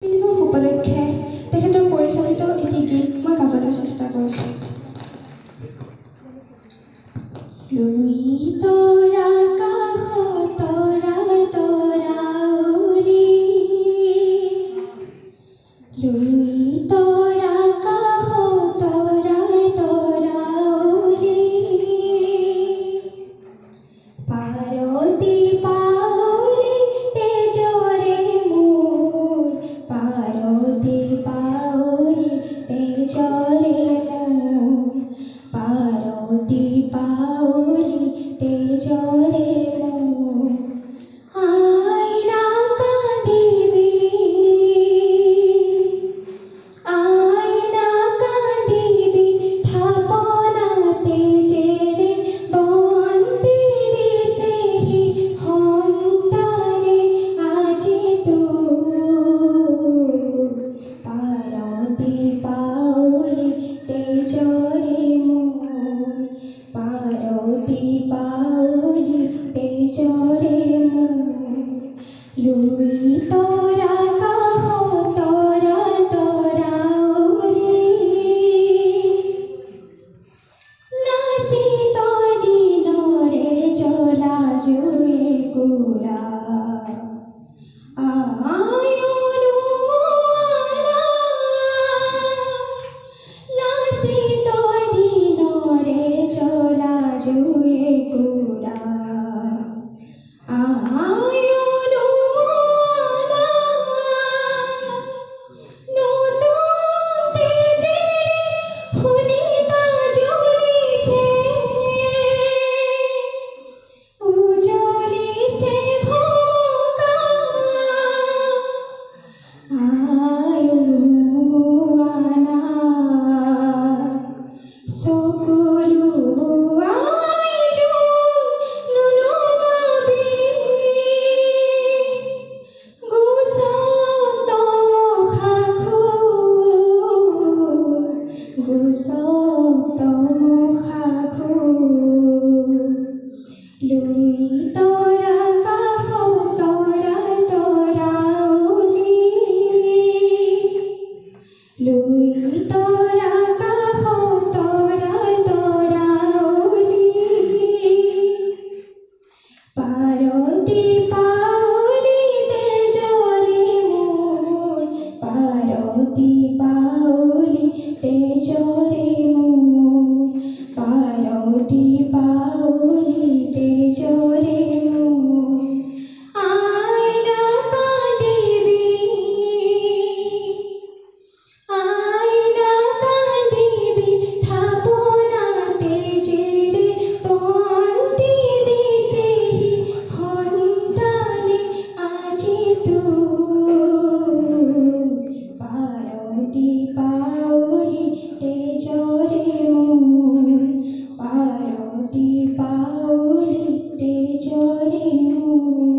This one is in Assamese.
দিৱস উপলক্ষে তেখেতৰ পৰিচালিত এটি গীত মই গাবলৈ চেষ্টা কৰিছোঁ। লুই তৰা কাষ তৰা তৰা উৰি, লুই তৰা কাষ তৰা তৰা উৰি, পাৰতি পাউলি তেজৰে মোৰ, পাৰতি পাউলি তেজৰে মোৰ, পাৰতি পাউলি তেজৰে মোৰ। আইনা কান্দিবি, আইনা কান্দিবি, থাপনা তেজেৰে বন্তি দিছেহি সন্তানে আজি তোৰ, পাৰতি পাউলি তেজৰে মোৰ, পাৰতি পাউলি তেজৰে মোৰ। লুই তৰা কাষ তৰা তৰা উৰি, নাচি তই দিনৰে জ্বলা জুই কুৰা, আয়নো মোৱানা, নাচি তই দিনৰে জ্বলা জুই কুৰা, আয়নো মোৱানা, নতুন তেজেৰে শোণিতা জ্বলিছে, উজলিছে ভমকা, আয়নো মোৱানা, চকুলো আই জোন নুনুমাবি, গুচক তমসা খোৰ, গুচক তমসা খোৰ। লুই তৰা কাষ তৰা তৰা উৰি, লুই তৰা কাষ তৰা তৰা উৰি, পাৰতি পাউলি তেজৰে মোৰ, পাৰতি পাউলি তেজৰে মোৰ, পাৰতি পাউলি তেজৰে মোৰ। আইনা কান্দিবি, আইনা কান্দিবি, থাপনা তেজেৰে বন্তি দিছেহি সন্তানে আজি তোৰ, পাৰতি পাউলি তেজৰে মোৰ, পাৰতি পাউলি তেজৰে মোৰ।